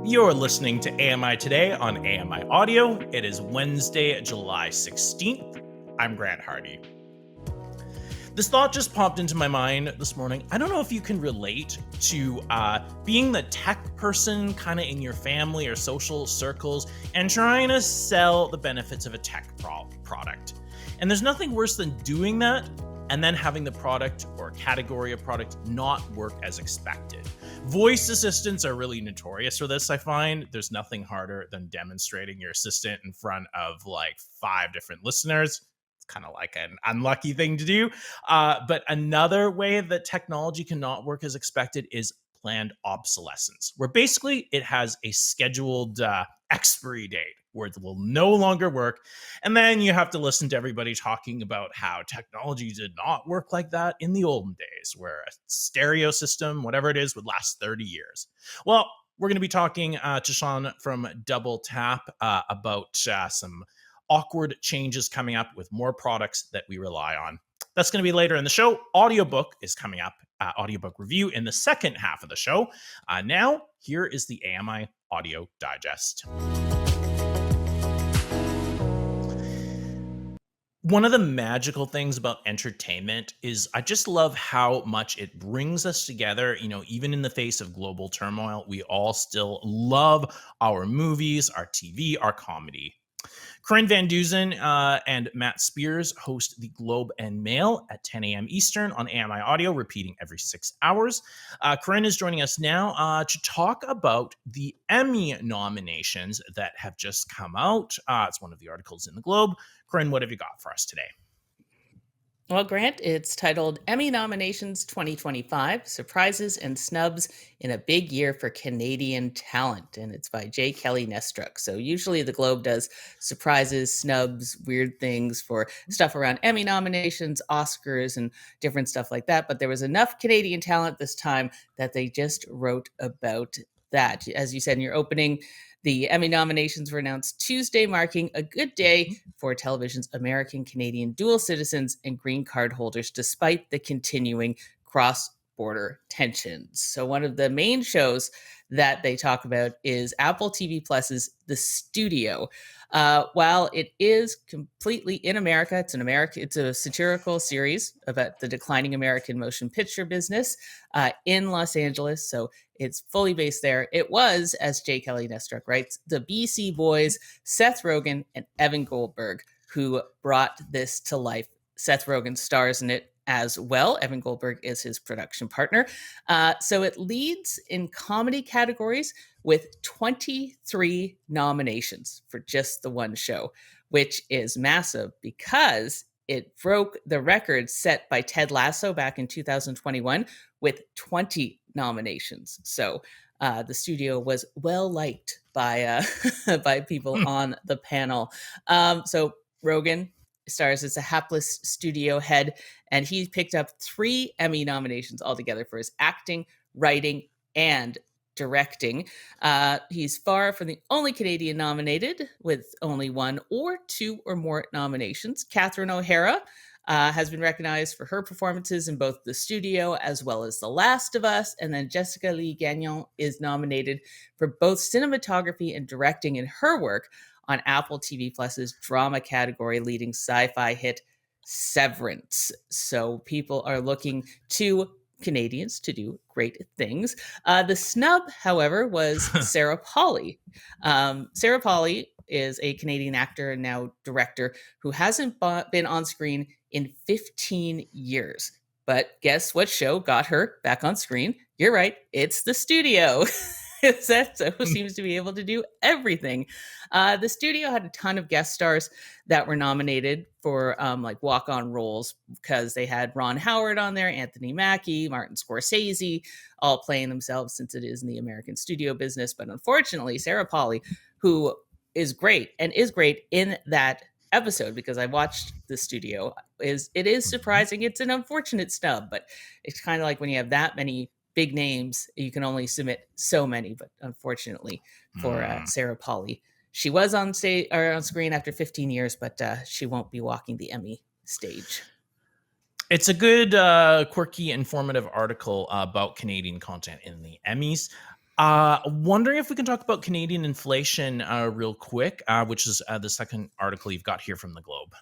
You're listening to AMI Today on AMI Audio. It is Wednesday, July 16th. I'm Grant Hardy. This thought just popped into my mind this morning. I don't know if you can relate to being the tech person kind of in your family or social circles and trying to sell the benefits of a tech product. And there's nothing worse than doing that and then having the product or category of product not work as expected. Voice assistants are really notorious for this, I find. There's nothing harder than demonstrating your assistant in front of like 5 different listeners. It's kind of like an unlucky thing to do. But another way that technology cannot work as expected is planned obsolescence, where basically it has a scheduled expiry date where it will no longer work. And then you have to listen to everybody talking about how technology did not work like that in the olden days, where a stereo system, whatever it is, would last 30 years. Well, we're going to be talking to Shaun from Double Tap about some awkward changes coming up with more products that we rely on. That's going to be later in the show. Audiobook is coming up, audiobook review in the second half of the show. Now, here is the AMI Audio Digest. One of the magical things about entertainment is I just love how much it brings us together. You know, even in the face of global turmoil, we all still love our movies, our TV, our comedy. Corinne Van Dusen and Matt Spears host the Globe and Mail at 10 a.m. Eastern on AMI Audio, repeating every 6 hours. Corinne is joining us now to talk about the Emmy nominations that have just come out. It's one of the articles in the Globe. Corinne, what have you got for us today? Well, Grant, it's titled Emmy Nominations 2025, Surprises and Snubs in a Big Year for Canadian Talent. And it's by J. Kelly Nestruck. So usually the Globe does surprises, snubs, weird things for stuff around Emmy nominations, Oscars, and different stuff like that. But there was enough Canadian talent this time that they just wrote about that. As you said in your opening, the Emmy nominations were announced Tuesday, marking a good day for television's American Canadian dual citizens and green card holders, despite the continuing cross-border tensions. So one of the main shows that they talk about is Apple TV Plus's The Studio. While it is completely in America, it's a satirical series about the declining American motion picture business in Los Angeles. So it's fully based there. It was, as J. Kelly Nestruck writes, the BC boys, Seth Rogen and Evan Goldberg, who brought this to life. Seth Rogen stars in it as well. Evan Goldberg is his production partner. So it leads in comedy categories with 23 nominations for just the one show, which is massive because it broke the record set by Ted Lasso back in 2021 with 20 nominations. So the studio was well liked by by people on the panel. So Rogen stars as a hapless studio head, and he picked up 3 Emmy nominations altogether for his acting, writing, and directing. He's far from the only Canadian nominated, with only 1 or 2 or more nominations. Catherine O'Hara has been recognized for her performances in both The Studio as well as The Last of Us. And then Jessica Lee Gagnon is nominated for both cinematography and directing in her work on Apple TV Plus's drama category, leading sci-fi hit Severance. So people are looking to Canadians to do great things. The snub, however, was Sarah Polley. Sarah Polley is a Canadian actor and now director who hasn't been on screen in 15 years. But guess what show got her back on screen? You're right, it's The Studio. Seth seems to be able to do everything. The studio had a ton of guest stars that were nominated for like walk-on roles because they had Ron Howard on there, Anthony Mackie, Martin Scorsese, all playing themselves since it is in the American studio business. But unfortunately, Sarah Polley, who is great in that episode because I watched The Studio, it is surprising. It's an unfortunate snub, but it's kind of like when you have that many big names, you can only submit so many. But unfortunately for Sarah Polley, she was on stage or on screen after 15 years, but she won't be walking the Emmy stage. It's a good, quirky, informative article about Canadian content in the Emmys. Wondering if we can talk about Canadian inflation real quick, which is the second article you've got here from the Globe.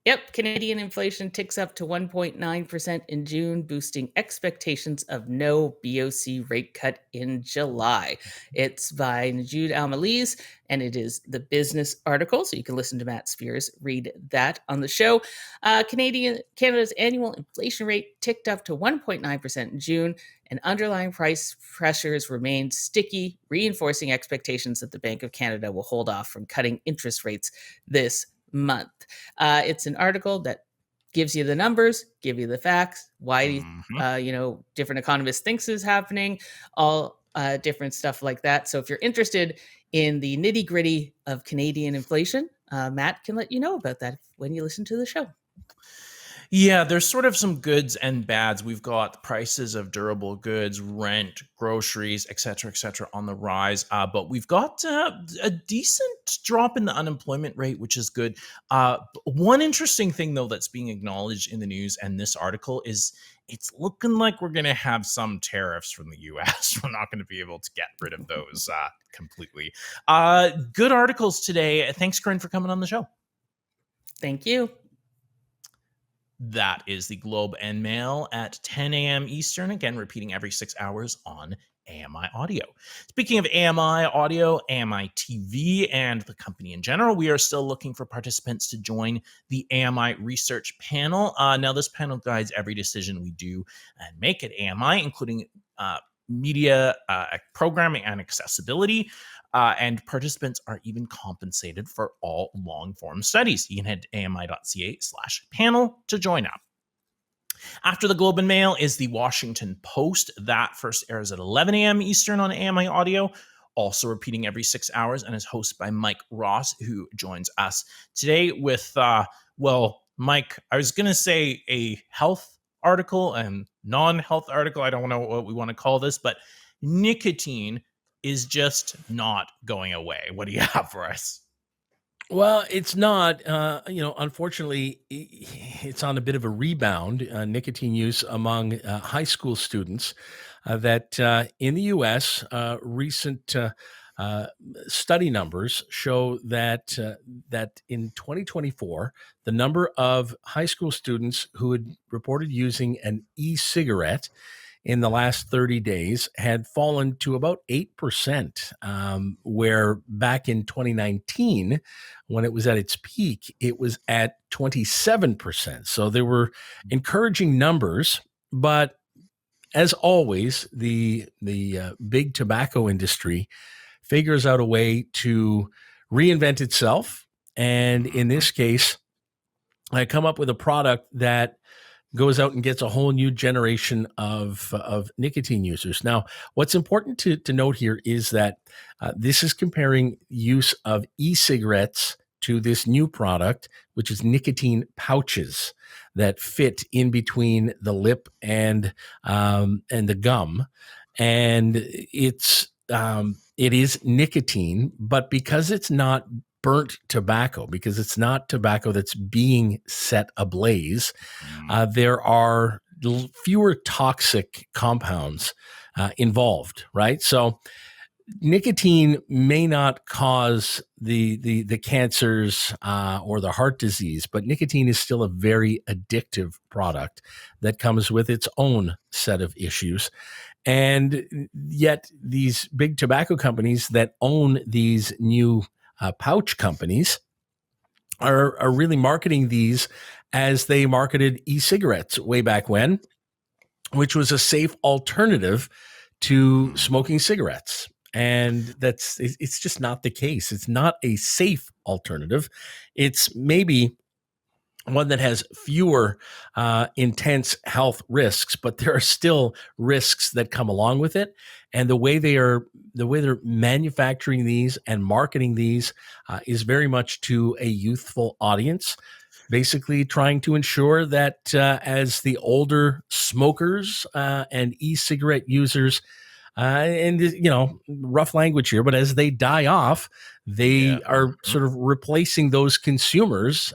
Yep, Canadian inflation ticks up to 1.9% in June, boosting expectations of no BOC rate cut in July. It's by Jude Almalise, and it is the business article, so you can listen to Matt Spears read that on the show. Canada's annual inflation rate ticked up to 1.9% in June, and underlying price pressures remained sticky, reinforcing expectations that the Bank of Canada will hold off from cutting interest rates this month. It's an article that gives you the numbers, give you the facts, why different economists thinks is happening, all different stuff like that. So if you're interested in the nitty gritty of Canadian inflation, Matt can let you know about that when you listen to the show. Yeah, there's sort of some goods and bads. We've got prices of durable goods, rent, groceries, et cetera, on the rise. But we've got a decent drop in the unemployment rate, which is good. One interesting thing, though, that's being acknowledged in the news and this article is it's looking like we're going to have some tariffs from the U.S. We're not going to be able to get rid of those completely. Good articles today. Thanks, Corinne, for coming on the show. Thank you. That is the Globe and Mail at 10 a.m. Eastern. Again, repeating every 6 hours on AMI Audio. Speaking of AMI Audio, AMI-télé, and the company in general, we are still looking for participants to join the AMI Research Panel. Now, this panel guides every decision we do and make at AMI, including media programming and accessibility. And participants are even compensated for all long-form studies. You can head to ami.ca/panel to join up. After the Globe and Mail is the Washington Post. That first airs at 11 a.m. Eastern on AMI Audio, also repeating every 6 hours, and is hosted by Mike Ross, who joins us today with, Mike, I was going to say a health article and non-health article. I don't know what we want to call this, but nicotine is just not going away. What do you have for us? Well, it's not. Unfortunately, it's on a bit of a rebound. Nicotine use among high school students. That in the U.S., recent study numbers show that in 2024, the number of high school students who had reported using an e-cigarette in the last 30 days had fallen to about 8%, where back in 2019, when it was at its peak, it was at 27%. So there were encouraging numbers, but as always, the big tobacco industry figures out a way to reinvent itself. And in this case, I come up with a product that goes out and gets a whole new generation of nicotine users. Now, what's important to note here is that this is comparing use of e-cigarettes to this new product, which is nicotine pouches that fit in between the lip and the gum, and it is nicotine, but because it's not burnt tobacco, because it's not tobacco that's being set ablaze, there are fewer toxic compounds involved, right? So nicotine may not cause the cancers or the heart disease, but nicotine is still a very addictive product that comes with its own set of issues. And yet these big tobacco companies that own these new pouch companies are really marketing these as they marketed e-cigarettes way back when, which was a safe alternative to smoking cigarettes. And it's just not the case. It's not a safe alternative. It's maybe one that has fewer intense health risks, but there are still risks that come along with it. And the way they're manufacturing these and marketing these is very much to a youthful audience, basically trying to ensure that as the older smokers and e-cigarette users, rough language here, but as they die off, they are sort of replacing those consumers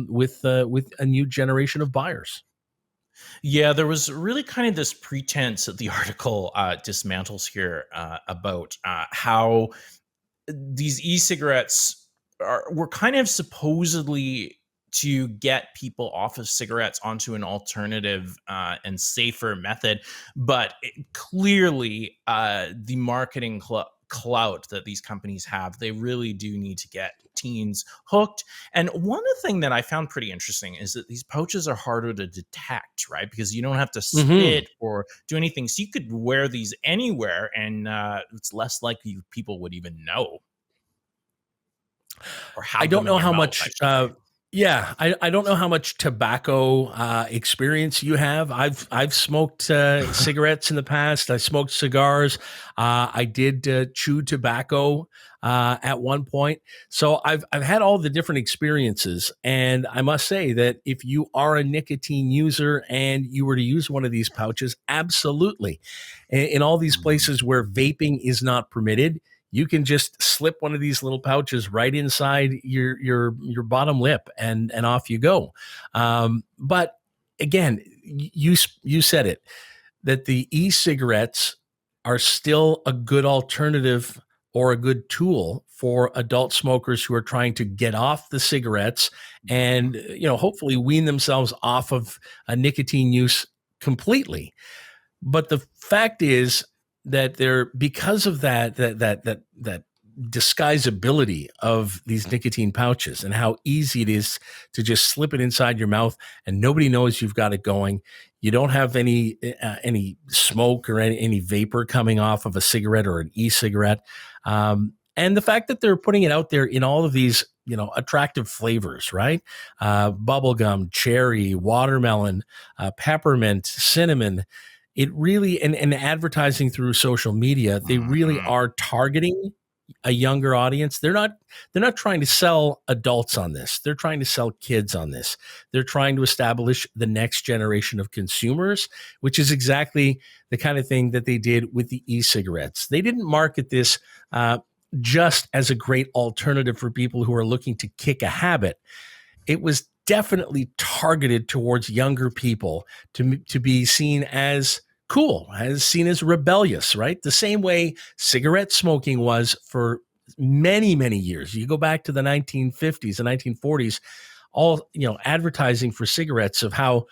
with a new generation of buyers. Yeah, there was really kind of this pretense that the article dismantles here about how these e-cigarettes were kind of supposedly to get people off of cigarettes onto an alternative and safer method, but clearly the marketing clout that these companies have, they really do need to get teens hooked. And one thing that I found pretty interesting is that these pouches are harder to detect, right? Because you don't have to Hmm. spit or do anything, so you could wear these anywhere, and it's less likely people would even know or I have don't them in know your how mouth, I much. should say. Yeah, I don't know how much tobacco experience you have. I've smoked cigarettes in the past. I smoked cigars. I did chew tobacco at one point. So I've had all the different experiences, and I must say that if you are a nicotine user and you were to use one of these pouches, absolutely, in all these Mhm. places where vaping is not permitted, you can just slip one of these little pouches right inside your bottom lip, and off you go. But again, you said it, that the e-cigarettes are still a good alternative or a good tool for adult smokers who are trying to get off the cigarettes Mhm. and hopefully wean themselves off of a nicotine use completely. But the fact is that they're, because of that disguisability of these nicotine pouches and how easy it is to just slip it inside your mouth and nobody knows you've got it going. You don't have any smoke or any vapor coming off of a cigarette or an e-cigarette. And the fact that they're putting it out there in all of these attractive flavors, right? Bubblegum, cherry, watermelon, peppermint, cinnamon. It really, and advertising through social media, they really Mhm. are targeting a younger audience. They're not trying to sell adults on this. They're trying to sell kids on this. They're trying to establish the next generation of consumers, which is exactly the kind of thing that they did with the e-cigarettes. They didn't market this just as a great alternative for people who are looking to kick a habit. It was definitely targeted towards younger people to be seen as cool, as seen as rebellious, right? The same way cigarette smoking was for many, many years. You go back to the 1950s and 1940s, all advertising for cigarettes of how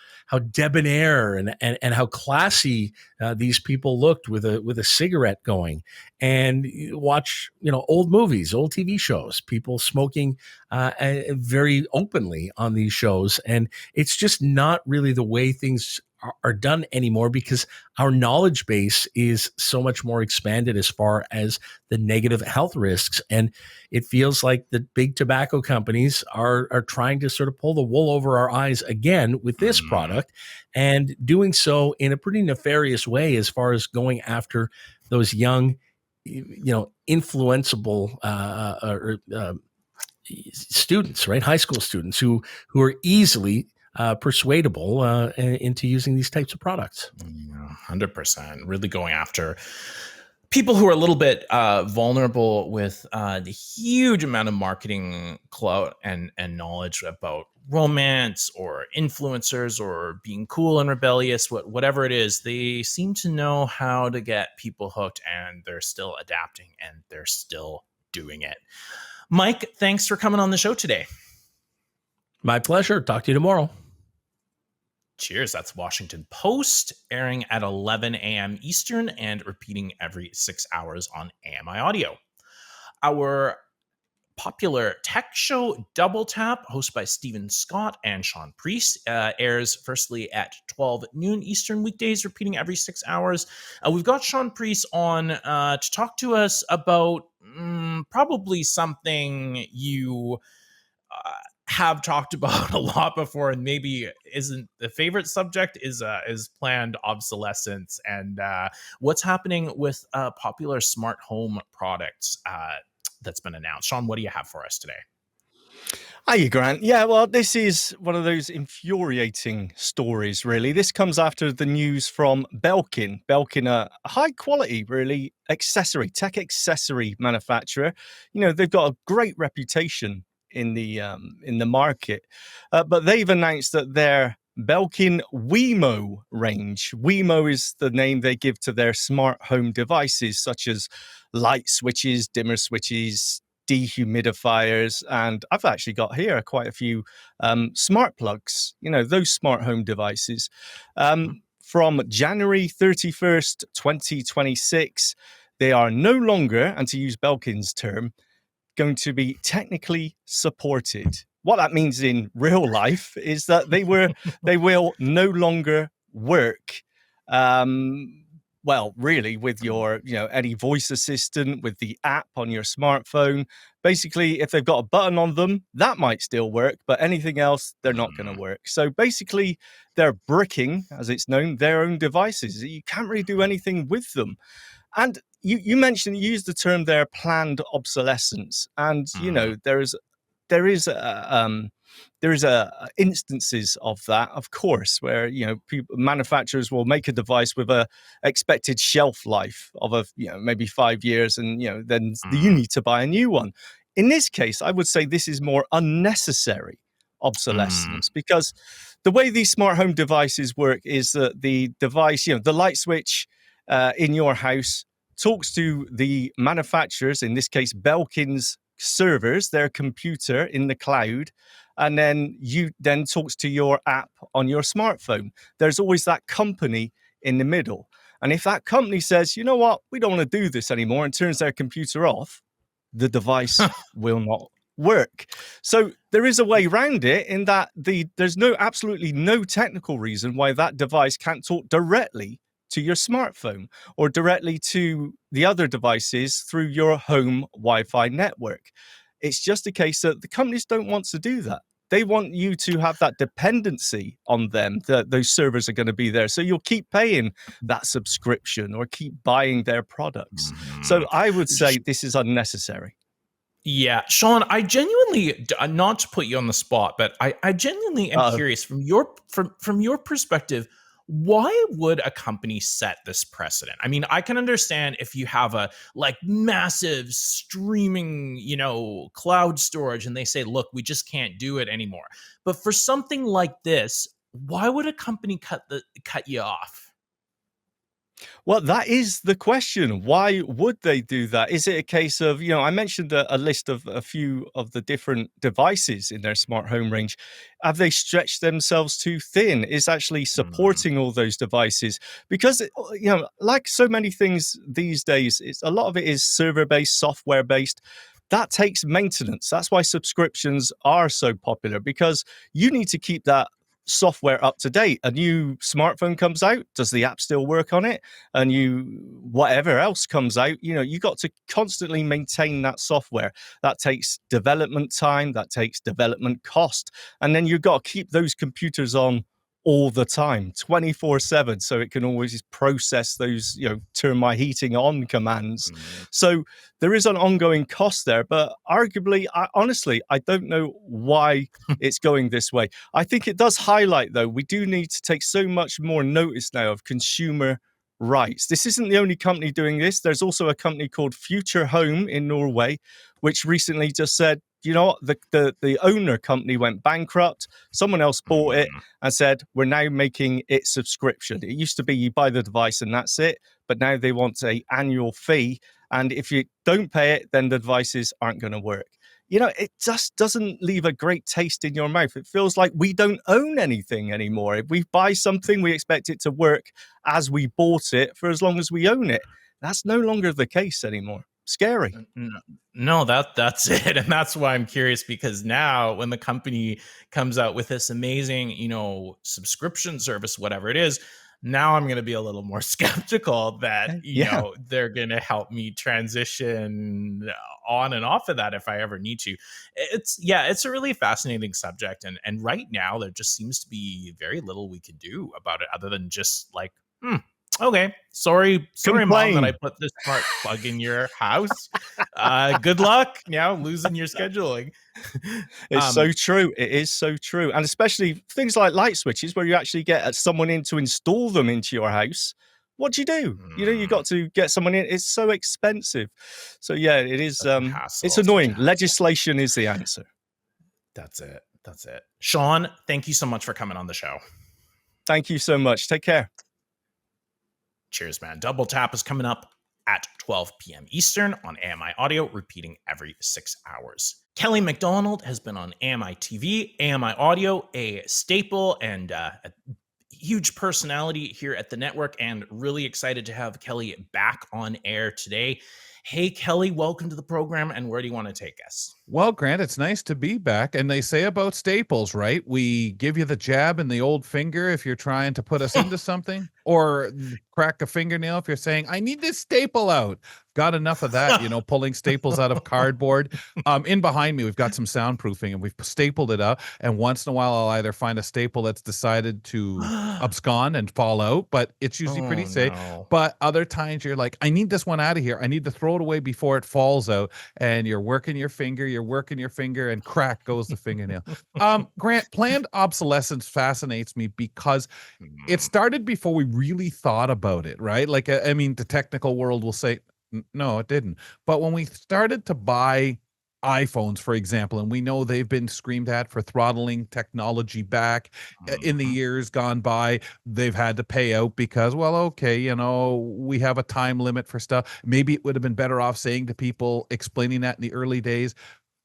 debonair and how classy these people looked with a cigarette going. And you watch old movies, old TV shows, people smoking very openly on these shows, and it's just not really the way things are done anymore, because our knowledge base is so much more expanded as far as the negative health risks. And it feels like the big tobacco companies are trying to sort of pull the wool over our eyes again with this Mhm. product, and doing so in a pretty nefarious way as far as going after those young, influenceable students, right? High school students who are easily persuadable into using these types of products. Yeah, 100%. Really going after people who are a little bit vulnerable with the huge amount of marketing clout and knowledge about romance or influencers or being cool and rebellious, whatever it is. They seem to know how to get people hooked, and they're still adapting and they're still doing it. Mike, thanks for coming on the show today. My pleasure. Talk to you tomorrow. Cheers. That's Washington Post, airing at 11 a.m. Eastern and repeating every 6 hours on AMI Audio. Our popular tech show Double Tap, hosted by Stephen Scott and Shaun Preece, airs firstly at 12 noon Eastern weekdays, repeating every 6 hours. We've got Shaun Preece on to talk to us about probably something you uh, have talked about a lot before, and maybe isn't the favorite subject, is planned obsolescence and what's happening with popular smart home products that's been announced. Shaun, what do you have for us today? Hiya, Grant. Yeah, well, this is one of those infuriating stories, really. This comes after the news from Belkin. Belkin, a high quality, really, tech accessory manufacturer. They've got a great reputation in the market, but they've announced that their Belkin Wemo range. Wemo is the name they give to their smart home devices, such as light switches, dimmer switches, dehumidifiers, and I've actually got here quite a few smart plugs, those smart home devices. From January 31st, 2026, they are no longer, and to use Belkin's term, going to be technically supported. What that means in real life is that they will no longer work. Well, really, with your, any voice assistant, with the app on your smartphone. Basically, if they've got a button on them, that might still work, but anything else, they're not going to work. So basically, they're bricking, as it's known, their own devices. You can't really do anything with them. And you used the term there, planned obsolescence. And, there is instances of that, of course, where manufacturers will make a device with a expected shelf life of maybe 5 years, and then you need to buy a new one. In this case, I would say this is more unnecessary obsolescence, because the way these smart home devices work is that the device, the light switch in your house talks to the manufacturers, in this case Belkin's servers, their computer in the cloud, and then you then talks to your app on your smartphone. There's always that company in the middle. And if that company says, you know what, we don't want to do this anymore, and turns their computer off, the device will not work. So there is a way around it, in that there's absolutely no technical reason why that device can't talk directly to your smartphone or directly to the other devices through your home Wi-Fi network. It's just a case that the companies don't want to do that. They want you to have that dependency on them, that those servers are going to be there. So you'll keep paying that subscription or keep buying their products. So I would say this is unnecessary. Yeah, Shaun, I genuinely, not to put you on the spot, but I genuinely am curious from your perspective. Why would a company set this precedent? I mean, I can understand if you have a massive streaming, cloud storage, and they say, look, we just can't do it anymore. But for something like this, why would a company cut you off? Well, that is the question. Why would they do that? Is it a case of, I mentioned a list of a few of the different devices in their smart home range. Have they stretched themselves too thin? Is actually supporting all those devices? Because, like so many things these days, a lot of it is server-based, software-based. That takes maintenance. That's why subscriptions are so popular, because you need to keep that software up to date. A new smartphone comes out, does the app still work on it? And whatever else comes out, you got to constantly maintain that software. That takes development time, that takes development cost, and then you've got to keep those computers on all the time, 24/7, so it can always process those, turn my heating on commands. So there is an ongoing cost there, but arguably, honestly, I don't know why it's going this way. I think it does highlight, though, we do need to take so much more notice now of consumer rights. This isn't the only company doing this. There's also a company called Future Home in Norway, which recently just said, the owner company went bankrupt. Someone else bought it and said, we're now making it subscription. It used to be you buy the device and that's it, but now they want an annual fee. And if you don't pay it, then the devices aren't going to work. It just doesn't leave a great taste in your mouth. It feels like we don't own anything anymore. If we buy something, we expect it to work as we bought it for as long as we own it. That's no longer the case anymore. Scary. No, that's it. And that's why I'm curious, because now when the company comes out with this amazing, subscription service, whatever it is, now I'm going to be a little more skeptical that, they're going to help me transition on and off of that if I ever need to. It's a really fascinating subject. And right now there just seems to be very little we could do about it other than just okay, sorry, Mom, that I put this smart plug in your house. Good luck now losing your scheduling. It's so true. It is so true. And especially things like light switches, where you actually get someone in to install them into your house. What do? You got to get someone in. It's so expensive. So yeah, it is. It's annoying. Legislation is the answer. That's it. Shaun, thank you so much for coming on the show. Thank you so much. Take care. Cheers, man. Double Tap is coming up at 12 p.m. Eastern on AMI Audio, repeating every 6 hours. Kelly Macdonald has been on AMI-télé, AMI Audio, a staple and a huge personality here at the network, and really excited to have Kelly back on air today. Hey, Kelly, welcome to the program, and where do you want to take us? Well, Grant, it's nice to be back. And they say about staples, right? We give you the jab in the old finger if you're trying to put us into something, or crack a fingernail if you're saying, I need this staple out. Got enough of that, pulling staples out of cardboard. In behind me, we've got some soundproofing and we've stapled it up. And once in a while, I'll either find a staple that's decided to abscond and fall out, but it's usually pretty safe. No. But other times you're like, I need this one out of here. I need to throw it away before it falls out. And you're working your finger, and crack goes the fingernail. Grant, planned obsolescence fascinates me because it started before we really thought about it, right? Like, I mean, the technical world will say, no, it didn't. But when we started to buy iPhones, for example, and we know they've been screamed at for throttling technology back in the years gone by, they've had to pay out because, well, okay, we have a time limit for stuff. Maybe it would have been better off saying to people, explaining that in the early days,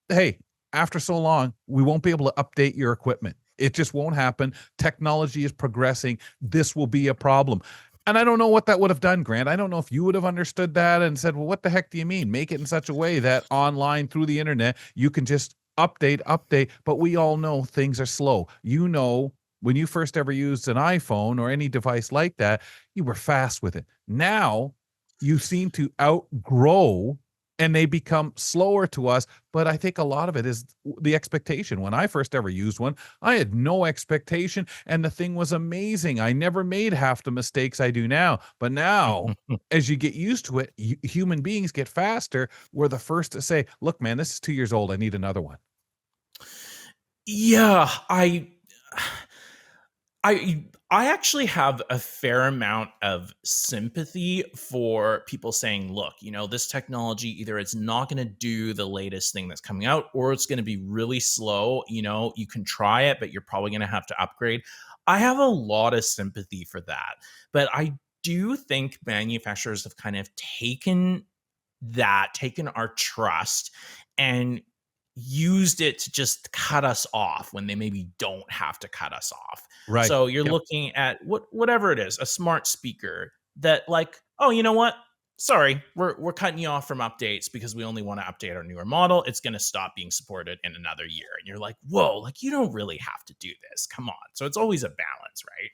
hey, after so long, we won't be able to update your equipment. It just won't happen. Technology is progressing. This will be a problem. And I don't know what that would have done, Grant. I don't know if you would have understood that and said, well, what the heck do you mean? Make it in such a way that online through the internet, you can just update. But we all know things are slow. When you first ever used an iPhone or any device like that, you were fast with it. Now you seem to outgrow and they become slower to us. But I think a lot of it is the expectation. When I first ever used one, I had no expectation, and the thing was amazing. I never made half the mistakes I do now. But now, as you get used to it, human beings get faster. We're the first to say, look, man, this is 2 years old. I need another one. Yeah, I actually have a fair amount of sympathy for people saying, look, this technology, either it's not going to do the latest thing that's coming out, or it's going to be really slow. You can try it, but you're probably going to have to upgrade. I have a lot of sympathy for that. But I do think manufacturers have kind of taken our trust and used it to just cut us off when they maybe don't have to cut us off. Right. So you're looking at whatever it is, a smart speaker that like, oh, you know what? Sorry, we're cutting you off from updates because we only want to update our newer model. It's going to stop being supported in another year. And you're like, whoa, like you don't really have to do this. Come on. So it's always a balance, right?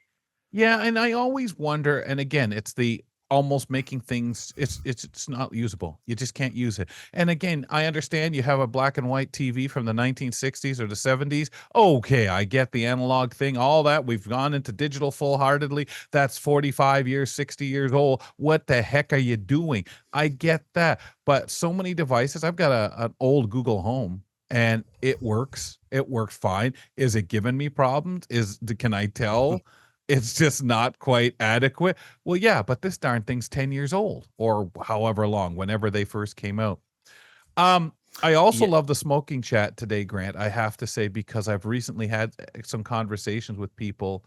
Yeah, and I always wonder, and again, it's the almost making things it's not usable. You just can't use it. And again, I understand you have a black and white TV from the 1960s or the 70s. Okay, I get the analog thing, all that. We've gone into digital full-heartedly. That's 45 years, 60 years old. What the heck are you doing? I get that. But so many devices. I've got an old Google Home and it works. It works fine. Is it giving me problems? Can I tell? It's just not quite adequate. Well, yeah, but this darn thing's 10 years old or however long, whenever they first came out. I also love the smoking chat today, Grant, I have to say, because I've recently had some conversations with people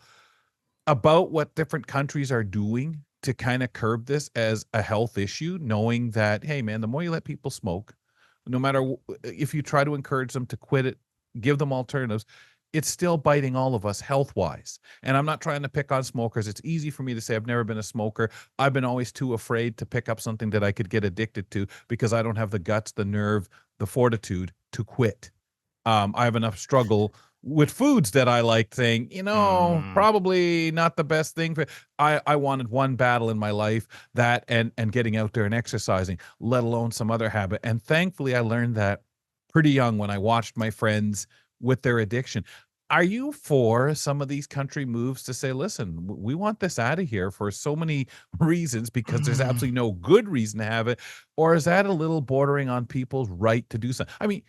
about what different countries are doing to kind of curb this as a health issue, knowing that, hey, man, the more you let people smoke, no matter if you try to encourage them to quit it, give them alternatives, it's still biting all of us health-wise. And I'm not trying to pick on smokers. It's easy for me to say I've never been a smoker. I've been always too afraid to pick up something that I could get addicted to because I don't have the guts, the nerve, the fortitude to quit. I have enough struggle with foods that I like saying, probably not the best thing for I wanted one battle in my life, that and getting out there and exercising, let alone some other habit. And thankfully I learned that pretty young when I watched my friends with their addiction. Are you for some of these country moves to say, listen, we want this out of here for so many reasons because there's absolutely no good reason to have it? Or is that a little bordering on people's right to do something? I mean,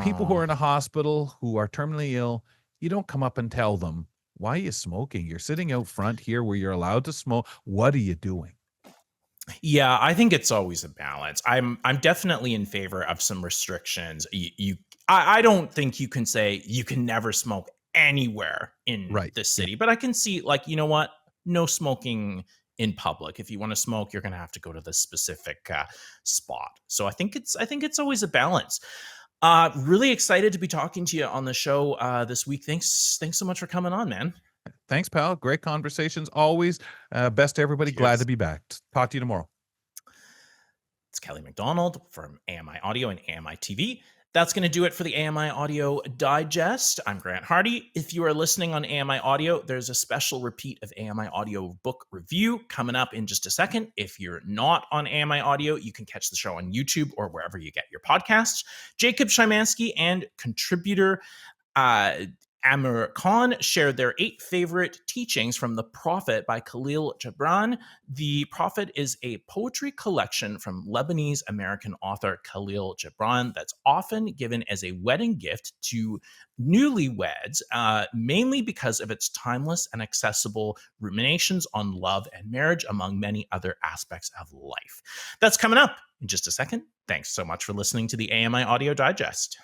people who are in a hospital who are terminally ill, you don't come up and tell them, why are you smoking? You're sitting out front here where you're allowed to smoke. What are you doing? Yeah, I think it's always a balance. I'm definitely in favor of some restrictions. I don't think you can say you can never smoke anywhere in Right. this Yeah. city. But I can see, like, you know what? No smoking in public. If you want to smoke, you're going to have to go to this specific spot. So I think it's always a balance. Really excited to be talking to you on the show this week. Thanks so much for coming on, man. Thanks, pal. Great conversations always. Best to everybody. Glad Cheers. to be back. Talk to you tomorrow. It's Kelly Macdonald from AMI Audio and AMI-télé. That's going to do it for the AMI Audio Digest. I'm Grant Hardy. If you are listening on AMI Audio, there's a special repeat of AMI Audio book review coming up in just a second. If you're not on AMI Audio, you can catch the show on YouTube or wherever you get your podcasts. Jacob Szymanski and contributor Amir Khan shared their 8 favorite teachings from The Prophet by Khalil Gibran. The Prophet is a poetry collection from Lebanese-American author Khalil Gibran that's often given as a wedding gift to newlyweds, mainly because of its timeless and accessible ruminations on love and marriage, among many other aspects of life. That's coming up in just a second. Thanks so much for listening to the AMI Audio Digest.